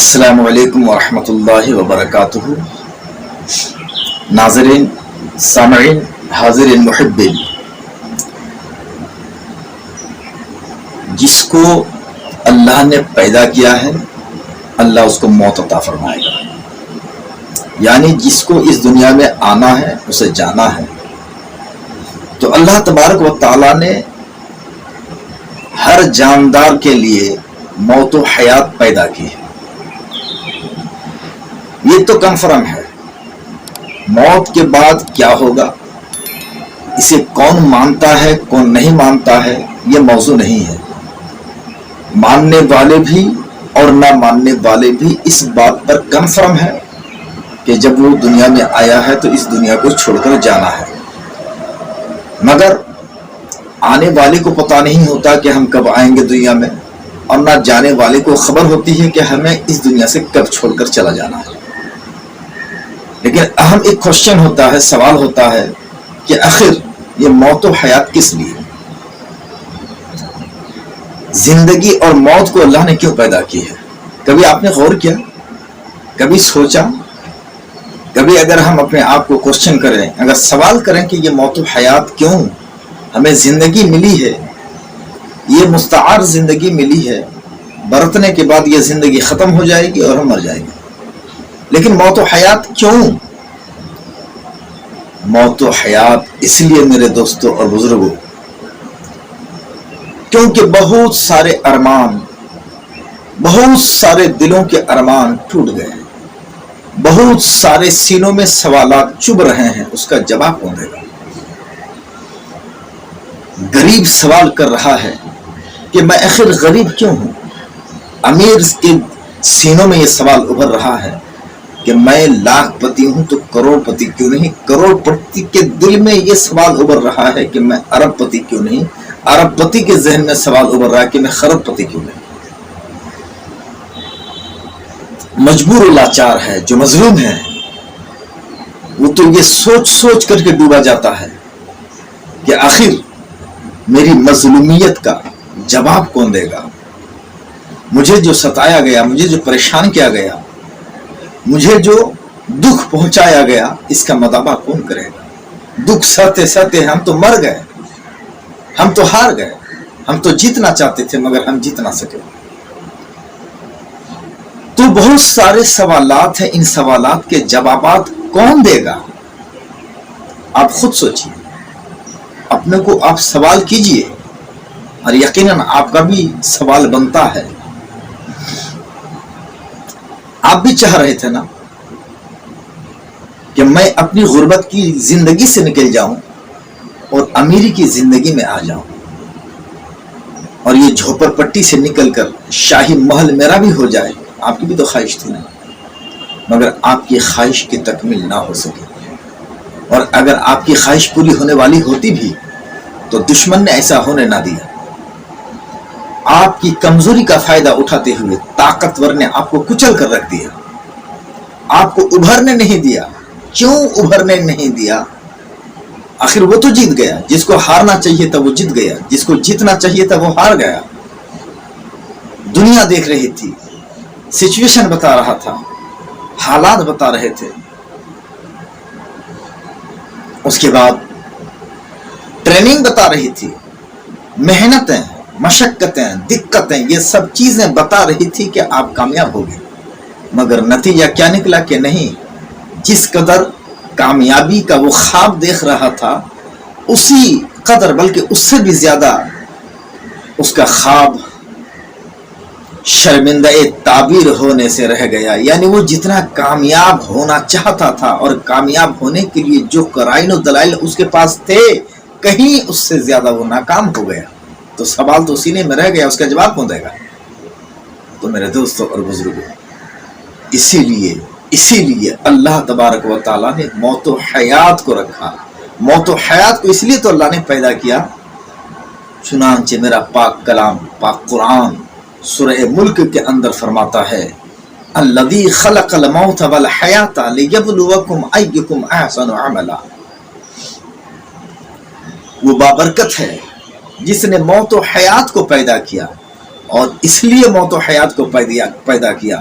السلام علیکم ورحمۃ اللہ وبرکاتہ۔ ناظرین، سامعین، حاضرین، محبین، جس کو اللہ نے پیدا کیا ہے اللہ اس کو موت عطا فرمائے گا، یعنی جس کو اس دنیا میں آنا ہے اسے جانا ہے۔ تو اللہ تبارک و تعالیٰ نے ہر جاندار کے لیے موت و حیات پیدا کی ہے۔ یہ تو کنفرم ہے، موت کے بعد کیا ہوگا اسے کون مانتا ہے کون نہیں مانتا ہے یہ موضوع نہیں ہے۔ ماننے والے بھی اور نہ ماننے والے بھی اس بات پر کنفرم ہے کہ جب وہ دنیا میں آیا ہے تو اس دنیا کو چھوڑ کر جانا ہے، مگر آنے والے کو پتہ نہیں ہوتا کہ ہم کب آئیں گے دنیا میں، اور نہ جانے والے کو خبر ہوتی ہے کہ ہمیں اس دنیا سے کب چھوڑ کر چلا جانا ہے۔ لیکن اہم ایک کوشچن ہوتا ہے، سوال ہوتا ہے کہ آخر یہ موت و حیات کس لیے؟ زندگی اور موت کو اللہ نے کیوں پیدا کی ہے؟ کبھی آپ نے غور کیا؟ کبھی سوچا؟ کبھی اگر ہم اپنے آپ کو کوشچن کریں، اگر سوال کریں کہ یہ موت و حیات کیوں؟ ہمیں زندگی ملی ہے، یہ مستعار زندگی ملی ہے، برتنے کے بعد یہ زندگی ختم ہو جائے گی اور ہم مر جائیں گے، لیکن موت و حیات کیوں؟ موت و حیات اس لیے میرے دوستوں اور بزرگوں، کیونکہ بہت سارے ارمان، بہت سارے دلوں کے ارمان ٹوٹ گئے ہیں، بہت سارے سینوں میں سوالات چبھ رہے ہیں، اس کا جواب کون دے گا؟ غریب سوال کر رہا ہے کہ میں آخر غریب کیوں ہوں؟ امیر کے سینوں میں یہ سوال ابھر رہا ہے کہ میں لاکھ پتی ہوں تو کروڑ پتی کیوں نہیں؟ کروڑ پتی کے دل میں یہ سوال ابھر رہا ہے کہ میں ارب پتی کیوں نہیں؟ ارب پتی کے ذہن میں سوال ابھر رہا ہے کہ میں خرب پتی کیوں نہیں؟ مجبور و لاچار ہے، جو مظلوم ہے وہ تو یہ سوچ سوچ کر کے ڈوبا جاتا ہے کہ آخر میری مظلومیت کا جواب کون دے گا؟ مجھے جو ستایا گیا، مجھے جو پریشان کیا گیا، مجھے جو دکھ پہنچایا گیا، اس کا مداوع کون کرے گا؟ دکھ سہتے سہتے ہم تو مر گئے، ہم تو ہار گئے، ہم تو جیتنا چاہتے تھے مگر ہم جیت نہ سکے۔ تو بہت سارے سوالات ہیں، ان سوالات کے جوابات کون دے گا؟ آپ خود سوچیے، اپنے کو آپ سوال کیجئے، اور یقیناً آپ کا بھی سوال بنتا ہے۔ آپ بھی چاہ رہے تھے نا کہ میں اپنی غربت کی زندگی سے نکل جاؤں اور امیری کی زندگی میں آ جاؤں، اور یہ جھوپڑ پٹی سے نکل کر شاہی محل میرا بھی ہو جائے۔ آپ کی بھی تو خواہش تھی نا، مگر آپ کی خواہش کی تکمیل نہ ہو سکی، اور اگر آپ کی خواہش پوری ہونے والی ہوتی بھی تو دشمن نے ایسا ہونے نہ دیا۔ آپ کی کمزوری کا فائدہ اٹھاتے ہوئے طاقتور نے آپ کو کچل کر رکھ دیا، آپ کو ابھرنے نہیں دیا۔ کیوں ابھرنے نہیں دیا؟ آخر وہ تو جیت گیا، جس کو ہارنا چاہیے تھا وہ جیت گیا، جس کو جیتنا چاہیے تھا وہ ہار گیا۔ دنیا دیکھ رہی تھی، سچویشن بتا رہا تھا، حالات بتا رہے تھے، اس کے بعد ٹریننگ بتا رہی تھی، محنتیں، مشقتیں، دقتیں، یہ سب چیزیں بتا رہی تھی کہ آپ کامیاب ہوگے، مگر نتیجہ کیا نکلا کہ نہیں، جس قدر کامیابی کا وہ خواب دیکھ رہا تھا اسی قدر بلکہ اس سے بھی زیادہ اس کا خواب شرمندہ تعبیر ہونے سے رہ گیا۔ یعنی وہ جتنا کامیاب ہونا چاہتا تھا اور کامیاب ہونے کے لیے جو قرائن و دلائل اس کے پاس تھے، کہیں اس سے زیادہ وہ ناکام ہو گیا۔ تو سوال تو سینے میں رہ گیا، اس کا جواب کون دے گا؟ تو میرے دوستوں اور بزرگوں، اسی لیے اللہ تبارک و تعالیٰ نے موت و حیات کو رکھا۔ موت و حیات کو اس لیے تو اللہ نے پیدا کیا، چنانچہ میرا پاک کلام، پاک قرآن سورہ ملک کے اندر فرماتا ہے، الذی خلق الموت والحیات لیبلوکم ایکم احسن عملا۔ وہ بابرکت ہے جس نے موت و حیات کو پیدا کیا، اور اس لیے موت و حیات کو پیدا کیا